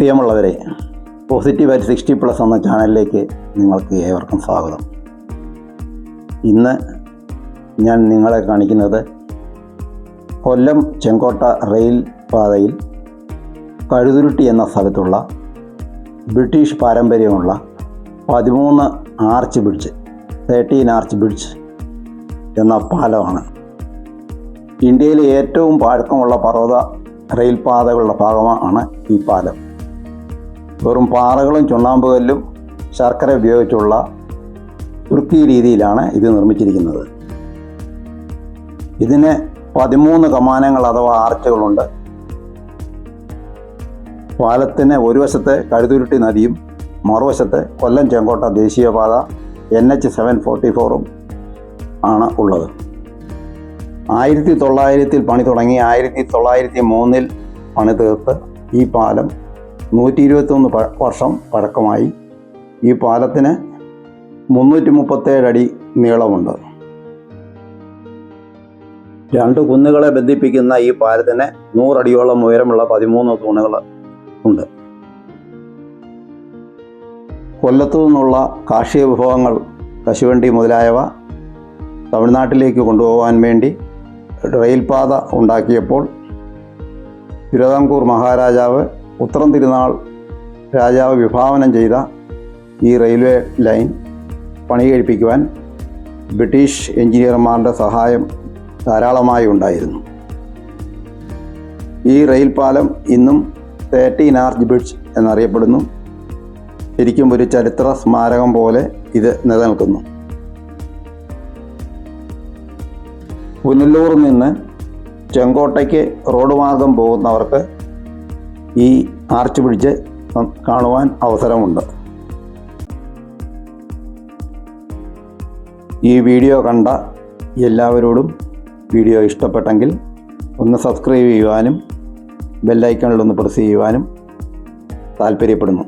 പ്രിയമുള്ളവരെ, പോസിറ്റീവായിട്ട് 60+ എന്ന ചാനലിലേക്ക് നിങ്ങൾക്ക് ഏവർക്കും സ്വാഗതം. ഇന്ന് ഞാൻ നിങ്ങളെ കാണിക്കുന്നത് കൊല്ലം ചെങ്കോട്ട റെയിൽ പാതയിൽ കഴുതുരുട്ടി എന്ന സ്ഥലത്തുള്ള ബ്രിട്ടീഷ് പാരമ്പര്യമുള്ള 13 ആർച്ച് ബ്രിഡ്ജ് 13 ആർച്ച് ബ്രിഡ്ജ് എന്ന പാലമാണ്. ഇന്ത്യയിലെ ഏറ്റവും പഴക്കമുള്ള പർവ്വത റെയിൽ പാതകളുടെ ഭാഗമാണ് ഈ പാലം. വെറും പാറകളും ചുണ്ണാമ്പുകല്ലും ശർക്കര ഉപയോഗിച്ചുള്ള തുർക്കി രീതിയിലാണ് ഇത് നിർമ്മിച്ചിരിക്കുന്നത്. ഇതിന് 13 കമാനങ്ങൾ അഥവാ ആർച്ചുകളുണ്ട്. പാലത്തിന് ഒരു വശത്ത് കഴുതുരുട്ടി നദിയും മറുവശത്ത് കൊല്ലം ചെങ്കോട്ട ദേശീയപാത NH 744 ആണ് ഉള്ളത്. 1900 പണി തുടങ്ങി 1903 പണി തീർത്ത് ഈ പാലം 121 വർഷം പഴക്കമായി. ഈ പാലത്തിന് 337 അടി നീളമുണ്ട്. 2 കുന്നുകളെ ബന്ധിപ്പിക്കുന്ന ഈ പാലത്തിന് 100 അടിയോളം ഉയരമുള്ള 13 തൂണുകൾ ഉണ്ട്. കൊല്ലത്തു നിന്നുള്ള കാർഷിക വിഭവങ്ങൾ, കശുവണ്ടി മുതലായവ തമിഴ്നാട്ടിലേക്ക് കൊണ്ടുപോകാൻ വേണ്ടി റെയിൽപാത ഉണ്ടാക്കിയപ്പോൾ തിരുവിതാംകൂർ മഹാരാജാവ് ഉത്രം തിരുനാൾ രാജാവ് വിഭാവനം ചെയ്ത ഈ റെയിൽവേ ലൈൻ പണി കഴിപ്പിക്കുവാൻ ബ്രിട്ടീഷ് എഞ്ചിനീയർമാരുടെ സഹായം ധാരാളമായി ഉണ്ടായിരുന്നു. ഈ റെയിൽ പാലം ഇന്നും 13 ആർച്ച് ബ്രിഡ്ജ് എന്നറിയപ്പെടുന്നു. ശരിക്കും ഒരു ചരിത്ര സ്മാരകം പോലെ ഇത് നിലനിൽക്കുന്നു. പുനലൂരിൽ നിന്ന് ചെങ്കോട്ടയ്ക്ക് റോഡ് മാർഗം പോകുന്നവർക്ക് ഈ ആർച്ച് ബ്രിഡ്ജ് കാണുവാൻ അവസരമുണ്ട്. ഈ വീഡിയോ കണ്ട എല്ലാവരോടും വീഡിയോ ഇഷ്ടപ്പെട്ടെങ്കിൽ ഒന്ന് സബ്സ്ക്രൈബ് ചെയ്യുവാനും ബെല്ലൈക്കണിലൊന്ന് പ്രസ് ചെയ്യുവാനും താല്പര്യപ്പെടുന്നു.